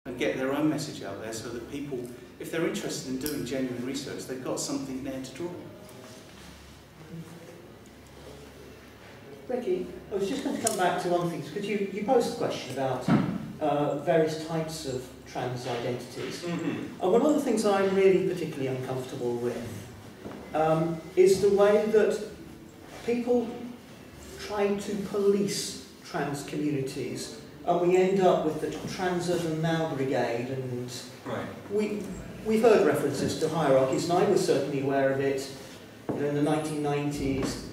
and get their own message out there so that people, if they're interested in doing genuine research, they've got something there to draw on. Ricky, I was just going to come back to one thing, because you posed a question about various types of trans identities. And one of the things I'm really particularly uncomfortable with is the way that people try to police trans communities, and we end up with the Transers and Now Brigade, and we've heard references to hierarchies, and I was certainly aware of it in the 1990s.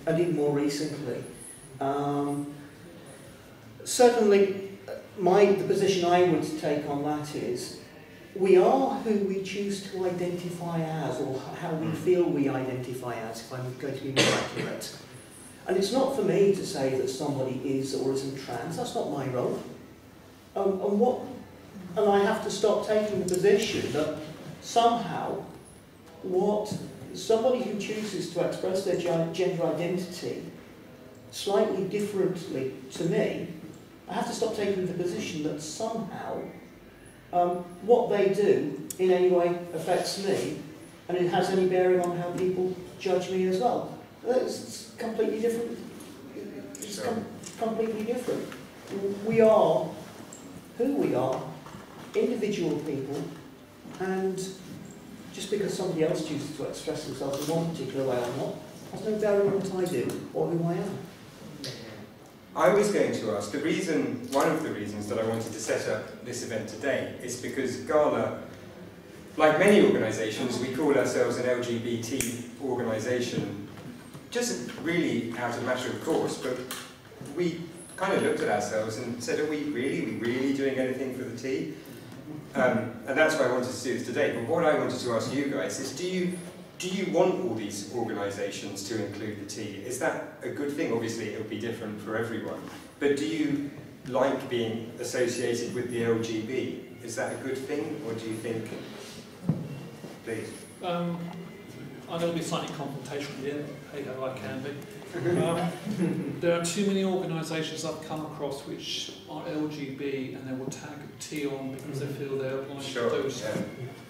And even more recently. Certainly, the position I would take on that is, we are who we choose to identify as, or how we feel we identify as, if I'm going to be more accurate. And it's not for me to say that somebody is or isn't trans, that's not my role. And I have to stop taking the position that somehow somebody who chooses to express their gender identity slightly differently to me, I have to stop taking the position that somehow what they do in any way affects me, and it has any bearing on how people judge me as well. It's completely different. It's completely different. We are who we are, individual people, and just because somebody else chooses to express themselves in one particular way or not, has no bearing on what I do or who I am. I was going to ask, one of the reasons that I wanted to set up this event today is because GALHA, like many organisations, we call ourselves an LGBT organisation, just really out of matter of course, but we kind of looked at ourselves and said, are we really doing anything for the T? And that's why I wanted to do this today. But what I wanted to ask you guys is, do you want all these organisations to include the T? Is that a good thing? Obviously, it will be different for everyone. But do you like being associated with the LGB? Is that a good thing, or do you think? Please. I'm going to be slightly confrontational here. Hey ho, I can be. There are too many organisations I've come across which are LGB and they will tag a T on because they feel they're obliged to do so.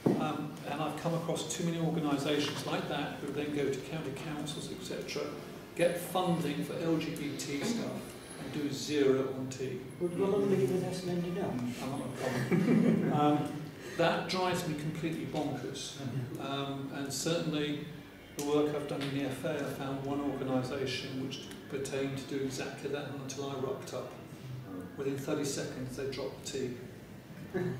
And I've come across too many organisations like that who then go to county councils, etc., get funding for LGBT stuff and do zero on T. Would one of them give us an ending now? I'm not going to comment. That drives me completely bonkers. And certainly the work I've done in the FA, I found one organisation which pertained to do exactly that until I rocked up. Within 30 seconds they dropped the T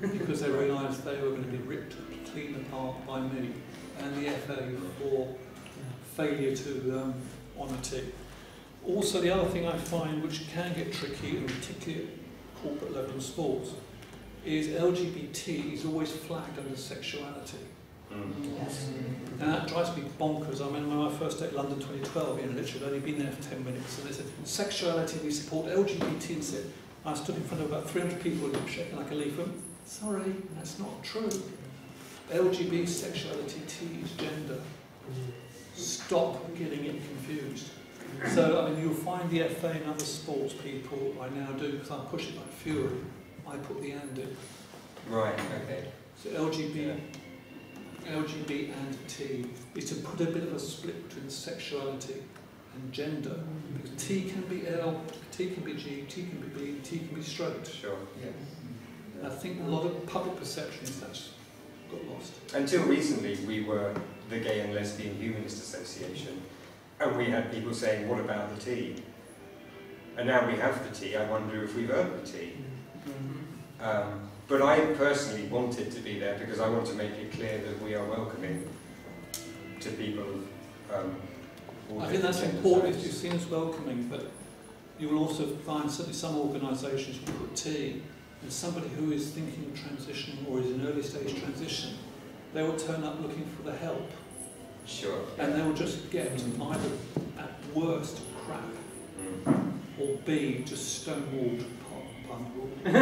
because they realised they were going to be ripped clean apart by me and the FA for failure to honour T. Also, the other thing I find which can get tricky, and particularly at corporate level in sports, is LGBT is always flagged under sexuality. Yes. And that drives me bonkers. I mean, when I first at London 2012, literally I'd only been there for 10 minutes, and they said, sexuality, we support LGBT, and said, I stood in front of about 300 people shaking like a leaf. Sorry, that's not true. LGBT sexuality, T is gender. Stop getting it confused. So, I mean, you'll find the FA and other sports people, I now do, because I push it like fury, I put the and in. Right, okay. So LGBT and T is to put a bit of a split between sexuality and gender, because T can be L, T can be G, T can be B, T can be straight. Sure. Yeah. I think a lot of public perception is that's got lost. Until recently, we were the Gay and Lesbian Humanist Association, and we had people saying, what about the T? And now we have the T, I wonder if we've earned the T. But I personally want it to be there because I want to make it clear that we are welcoming to people of I think that's important if you're seen as welcoming, but you will also find certainly some organisations will put T, and somebody who is thinking of transitioning or is in early stage transition, they will turn up looking for the help. Sure. And they will just get either at worst crap or B just stonewalled out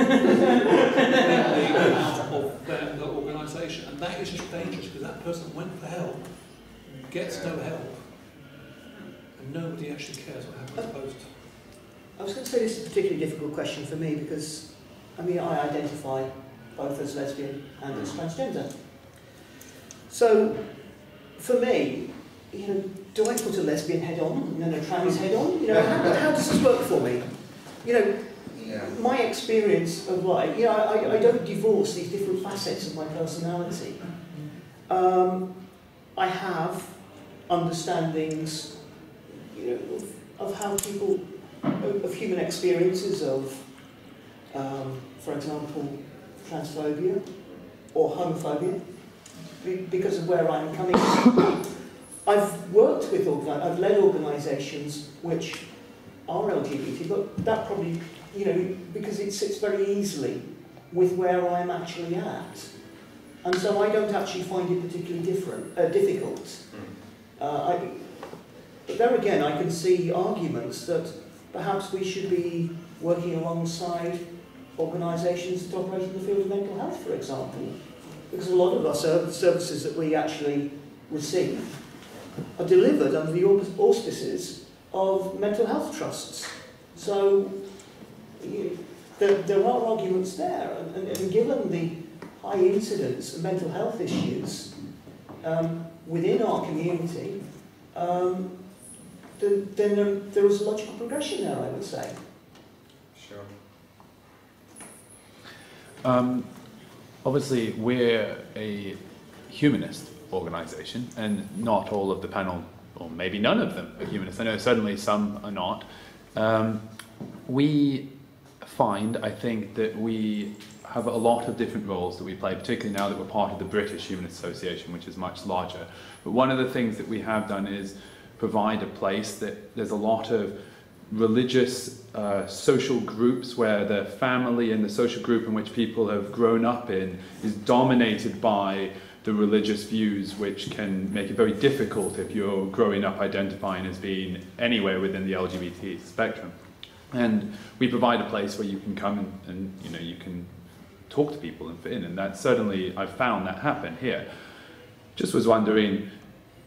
of the organisation, and that is just dangerous because that person went for help, gets no help, and nobody actually cares what happens post. I was going to say this is a particularly difficult question for me because I mean, I identify both as lesbian and as transgender. So, for me, you know, do I put a lesbian head on and then a trans head on? You know, how does this work for me? You know, my experience of life, you know, I don't divorce these different facets of my personality. I have understandings, you know, of how people, of human experiences of, for example, transphobia or homophobia, because of where I'm coming from. I've worked with, I've led organisations which are LGBT, but that probably, you know, because it sits very easily with where I'm actually at. And so I don't actually find it particularly difficult. But there again, I can see arguments that perhaps we should be working alongside organisations that operate in the field of mental health, for example. Because a lot of our services that we actually receive are delivered under the auspices of mental health trusts. So there are arguments there, and given the high incidence of mental health issues within our community, then there is a logical progression there, I would say. Sure. Obviously, we're a humanist organisation, and not all of the panel, or maybe none of them, are humanists. I know certainly some are not. We find, I think, that we have a lot of different roles that we play, particularly now that we're part of the British Humanist Association, which is much larger. But one of the things that we have done is provide a place that there's a lot of religious social groups where the family and the social group in which people have grown up in is dominated by the religious views, which can make it very difficult if you're growing up identifying as being anywhere within the LGBT spectrum. And we provide a place where you can come and you know, you can talk to people and fit in, and that certainly I've found that happen here. Just was wondering,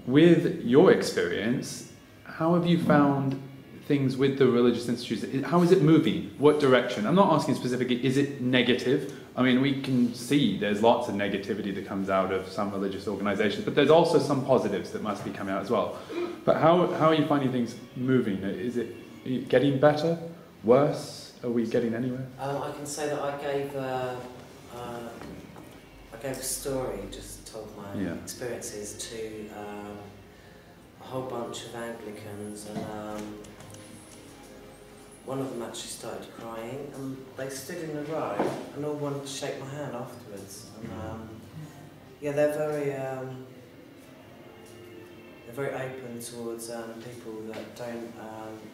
with your experience, how have you found things with the religious institutes? How is it moving? What direction? I'm not asking specifically, is it negative? I mean, we can see there's lots of negativity that comes out of some religious organisations, but there's also some positives that must be coming out as well. But how are you finding things moving? Is it getting better? Worse? Are we getting anywhere? I can say that I gave a story, just told my experiences to a whole bunch of Anglicans, and one of them actually started crying, and they stood in a row and all wanted to shake my hand afterwards. And yeah, they're very open towards people that don't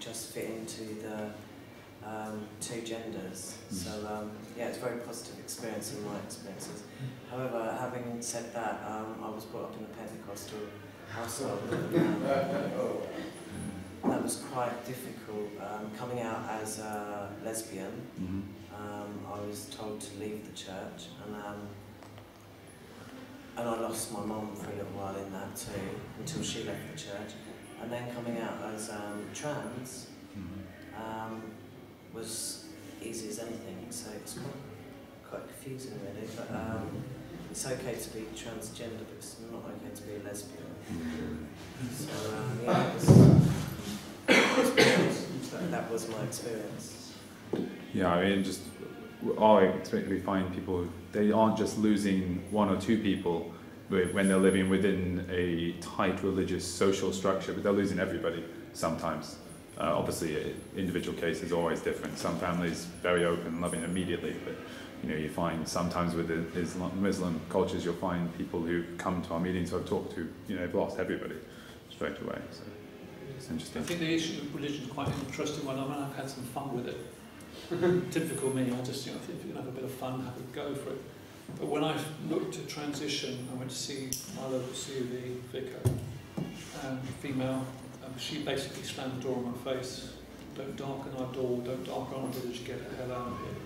just fit into the two genders. So yeah, it's a very positive experience in my experiences. However, having said that, I was brought up in a Pentecostal household, and that was quite difficult. Coming out as a lesbian, I was told to leave the church, and I lost my mum for a little while in that too, until she left the church. And then coming out as trans was easy as anything, so it's quite confusing really, but it's okay to be transgender, but it's not okay to be a lesbian. So yeah, that was my experience. Yeah, I mean, just I expect we find people, they aren't just losing one or two people when they're living within a tight religious social structure, but they're losing everybody sometimes. Obviously, individual case is always different. Some families very open, loving immediately, but you know, you find sometimes with the Muslim cultures, you'll find people who come to our meetings who I've talked to, you know, have lost everybody straight away. So it's interesting. I think the issue of religion is quite an interesting one. I mean, I've had some fun with it. Typical me, I just, you know, if you can have a bit of fun, have a go for it. But when I looked at transition, I went to see my local CUV vicar, female. She basically slammed the door in my face. Don't darken our door, don't darken our village, get the hell out of here.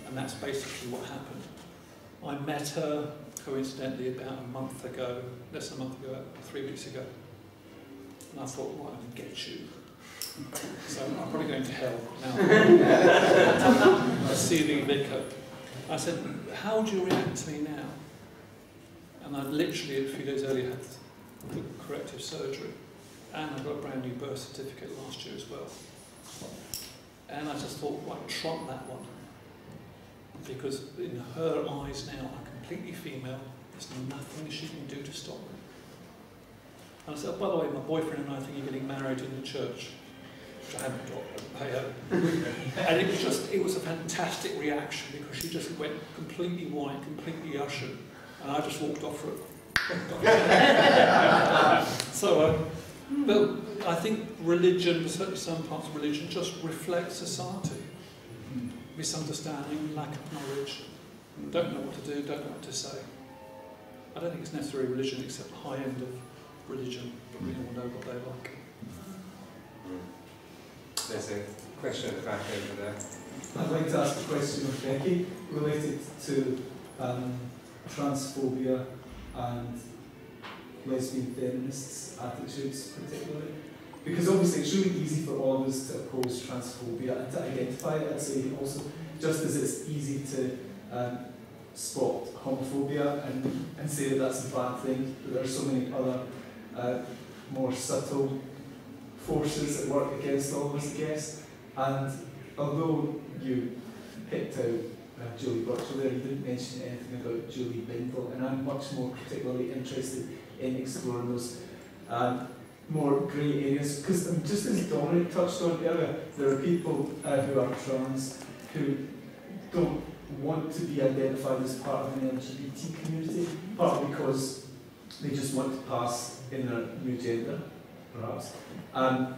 And that's basically what happened. I met her, coincidentally, about a month ago, less than a month ago, 3 weeks ago. And I thought, well, I can get you. So I'm probably going to hell now. A CV vicar. I said, how would you react to me now? And I literally, a few days earlier, had the corrective surgery. And I got a brand new birth certificate last year as well. And I just thought, right, trot that one. Because in her eyes now, I'm completely female. There's nothing she can do to stop me. And I said, oh, by the way, my boyfriend and I think you're getting married in the church. Which I haven't got, hey-ho. And it was a fantastic reaction because she just went completely white, completely ushered. And I just walked off for it. So, but I think religion, certainly some parts of religion, just reflect society. Misunderstanding, lack of knowledge, don't know what to do, don't know what to say. I don't think it's necessarily religion except the high end of religion, but we all know what they like. There's a question at the back over there. I'd like to ask a question of Becky related to transphobia and lesbian feminists' attitudes particularly. Because obviously it's really easy for all of us to oppose transphobia and to identify it. I'd say also, just as it's easy to spot homophobia and say that that's a bad thing, but there are so many other more subtle forces at work against all of us, I guess. And although you picked out Julie Birchall there, you didn't mention anything about Julie Bindel, and I'm much more particularly interested in exploring those more grey areas, because just as Dominic touched on earlier, there are people who are trans who don't want to be identified as part of an LGBT community, partly because they just want to pass in their new gender, perhaps. And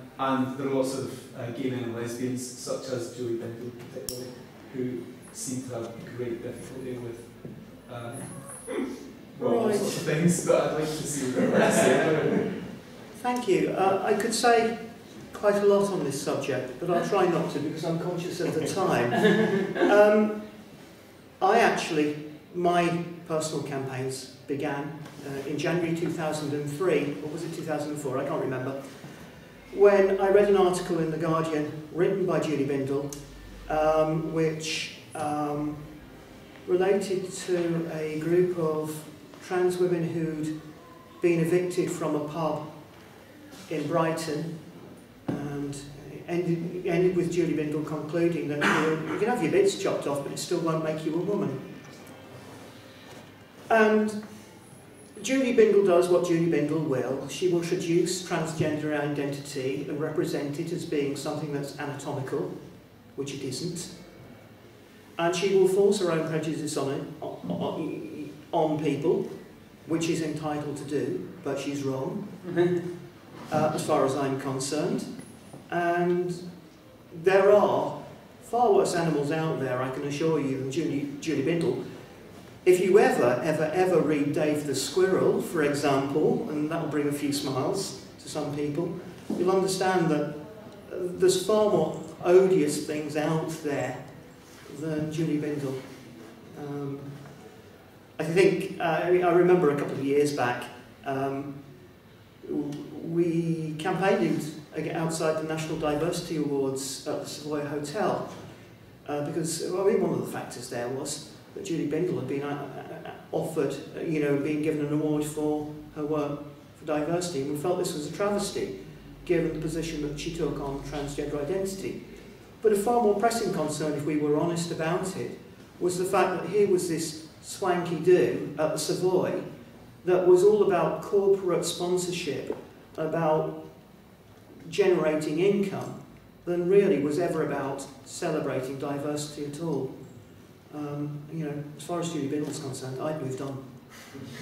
there are lots of gay men and lesbians, such as Julie Bindel particularly, who seem to have great difficulty with all sorts of things, but I'd like to see what they're saying. Thank you. I could say quite a lot on this subject, but I'll try not to because I'm conscious of the time. My personal campaigns began in January 2003, or was it 2004? I can't remember. When I read an article in The Guardian written by Julie Bindel, which related to a group of trans women who'd been evicted from a pub in Brighton, and ended with Julie Bindel concluding that you can have your bits chopped off, but it still won't make you a woman. And Julie Bindel does what Julie Bindel will. She will traduce transgender identity and represent it as being something that's anatomical, which it isn't. And she will force her own prejudice on people, which she's entitled to do, but she's wrong, as far as I'm concerned. And there are far worse animals out there, I can assure you, than Julie Bindel. If you ever read Dave the Squirrel, for example, and that'll bring a few smiles to some people, you'll understand that there's far more odious things out there than Julie Bindel. I think, I remember a couple of years back, we campaigned outside the National Diversity Awards at the Savoy Hotel, because, one of the factors there was that Julie Bindel had been offered, being given an award for her work for diversity, and we felt this was a travesty, given the position that she took on transgender identity. But a far more pressing concern, if we were honest about it, was the fact that here was this swanky do at the Savoy that was all about corporate sponsorship, about generating income, than really was ever about celebrating diversity at all. As far as Julie Bindel's concerned, I'd moved on.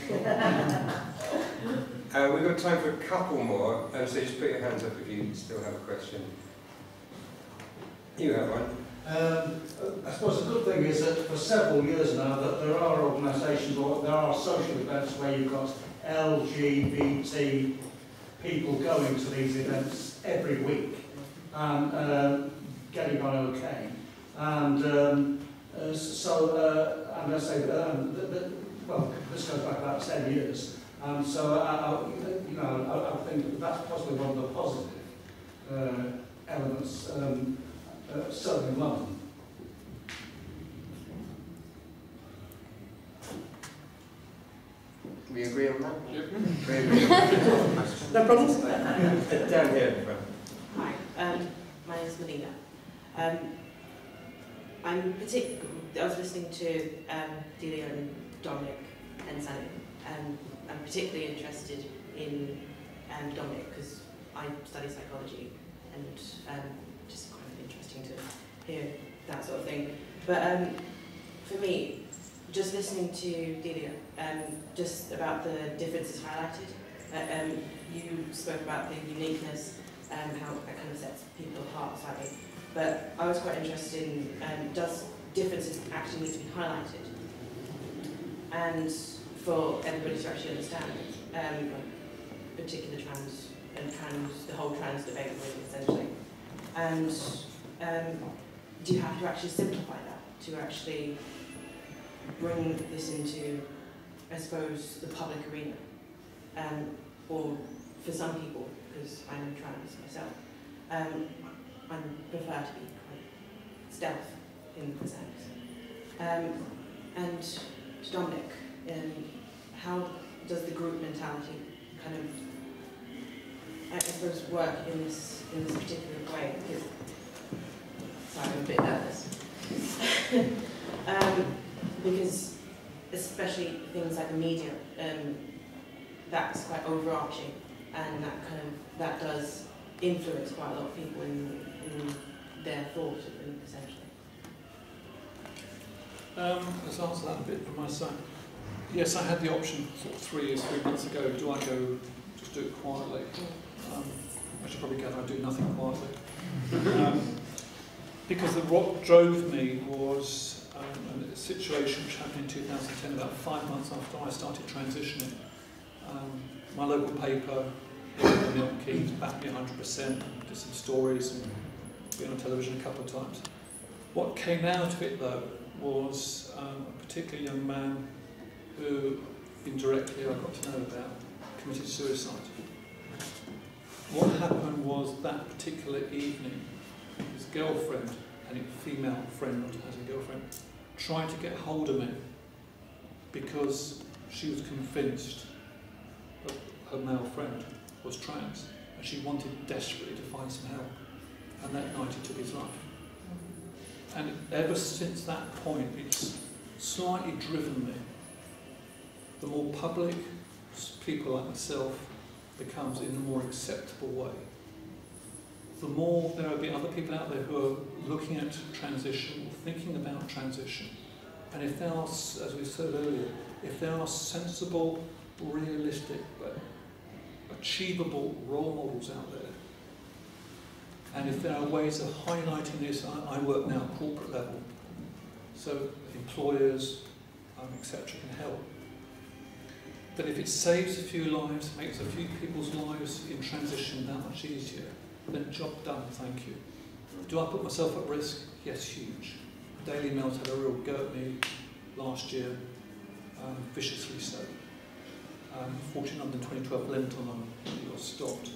We've got time for a couple more, so just put your hands up if you still have a question. You have one. I suppose the good thing is that for several years now that there are organisations or there are social events where you've got LGBT people going to these events every week and getting on okay. And and I say, well, this goes back about 10 years. So I think that's possibly one of the positive elements, certainly in London. We agree on that? Yep. We agree on that. No problems? Down here in front. Hi, my name is Melina. I was listening to Delia and Dominic and Sally, and I'm particularly interested in Dominic because I study psychology, and just kind of interesting to hear that sort of thing. But for me, just listening to Delia, just about the differences highlighted, you spoke about the uniqueness and how that kind of sets people apart slightly. But I was quite interested in, does differences actually need to be highlighted? And for everybody to actually understand, particular trans, the whole trans debate really, essentially. And do you have to actually simplify that, to actually bring this into, I suppose, the public arena? Or for some people, because I'm trans myself, I prefer to be quite stealth in the sense. And to Dominic, how does the group mentality kind of, I suppose, work in this particular way? Because, sorry, I'm a bit nervous. Because especially things like the media, that's quite overarching, and that does influence quite a lot of people in their thought, essentially. Let's answer that a bit from my side. Yes, I had the option sort of 3 months ago. Do I go just do it quietly? I should probably get I do nothing quietly. Because what drove me was a situation which happened in 2010, about 5 months after I started transitioning. My local paper, Neil Keynes, backed me 100%, did some stories and been on television a couple of times. What came out of it though was a particular young man who indirectly I got to know about committed suicide. What happened was that particular evening, his girlfriend, and a female friend, not as a girlfriend, tried to get hold of me because she was convinced that her male friend was trans, and she wanted desperately to find some help. And that night he took his life. And ever since that point, it's slightly driven me. The more public people like myself becomes in a more acceptable way, the more there will be other people out there who are looking at transition, thinking about transition. And if there are, as we said earlier, if there are sensible, realistic, but achievable role models out there, and if there are ways of highlighting this, I work now at corporate level, so employers, etc. can help. But if it saves a few lives, makes a few people's lives in transition that much easier, then job done, thank you. Do I put myself at risk? Yes, huge. Daily Mail's had a real go at me last year, viciously so. Fortunately, London 2012 lent on them, it got stopped.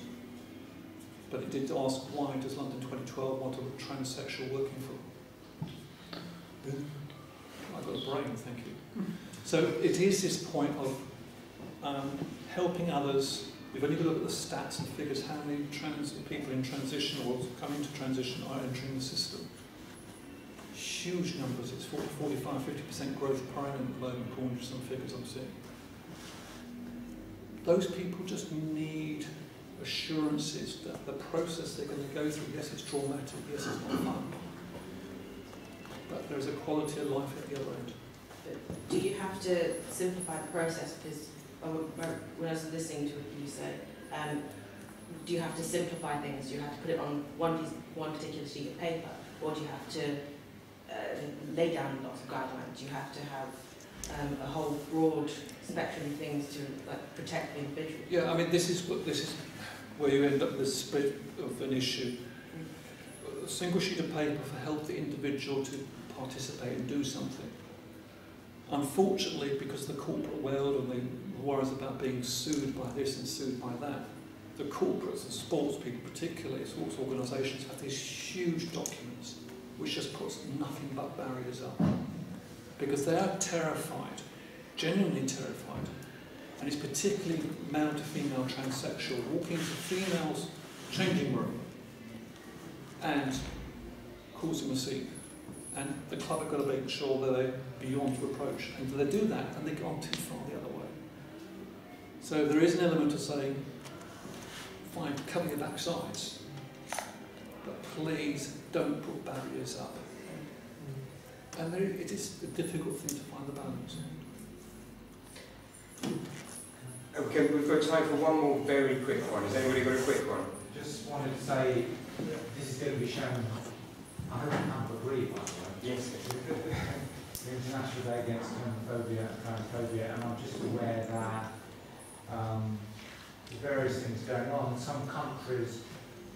But it did ask, why does London 2012 want a transsexual working for them? I've got a brain, thank you. So it is this point of helping others. We've only got to look at the stats and figures, how many trans people in transition or coming to transition are entering the system. Huge numbers, it's 45–50% growth per annum at the moment, according to some figures I'm seeing. Those people just need assurances that the process they're going to go through, yes, it's traumatic, yes, it's not fun, but there's a quality of life at the other end. But do you have to simplify the process? Because when I was listening to what you said, do you have to simplify things? Do you have to put it on one particular sheet of paper, or do you have to lay down lots of guidelines? Do you have to have a whole broad spectrum of things to protect the individual? Yeah, I mean, this is where you end up with the split of an issue. A single sheet of paper for help the individual to participate and do something. Unfortunately, because of the corporate world and the worries about being sued by this and sued by that, the corporates and sports people, particularly sports organisations, have these huge documents which just puts nothing but barriers up. Because they are terrified, genuinely terrified, and it's particularly male to female transsexual, walking into females' changing room and causing a scene. And the club have got to make sure that they're beyond reproach. And if they do that, then they've gone too far the other way. So there is an element of saying, fine, cover your backsides, but please don't put barriers up. And it is a difficult thing to find the balance. Okay, we've got time for one more very quick one. Has anybody got a quick one? Just wanted to say, this is going to be shown, I hope you can't agree, by the way. Yes. The International Day Against Homophobia and Transphobia, and I'm just aware that there's various things going on. Some countries,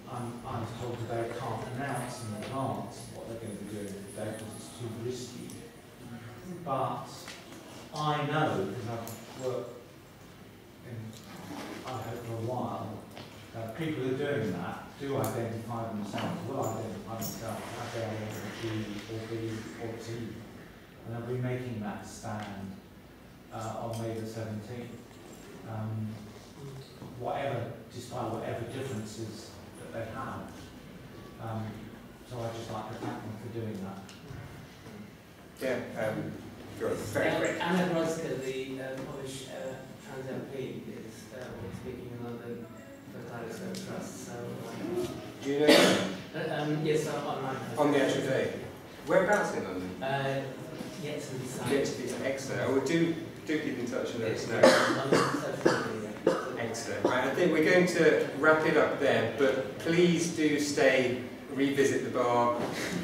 I'm told today, can't announce in advance what they're going to be doing today because it's too risky. But I know, because I've worked in IHO for a while, that people who are doing that do identify themselves, will identify themselves as G or B or T. And they'll be making that stand on May the 17th. Despite whatever differences that they have. So I'd just like to thank them for doing that. Yeah, good. Very quick. Anna Groska, the Polish trans MP, is speaking in London for Kaleidoscope Trust. So, do you know? yes, online. On the actual day. Whereabouts in London? Yet to be signed. Yet to be excellent. Oh, do keep in touch and let us know. Excellent. Right, I think we're going to wrap it up there, but please do stay, revisit the bar,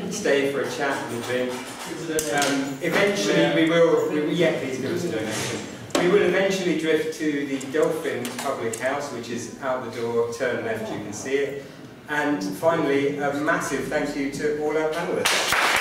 stay for a chat and a drink. Eventually we will, yeah, please give us a donation. We will eventually drift to the Dolphin Public House, which is out the door, turn left, you can see it. And finally, a massive thank you to all our panellists.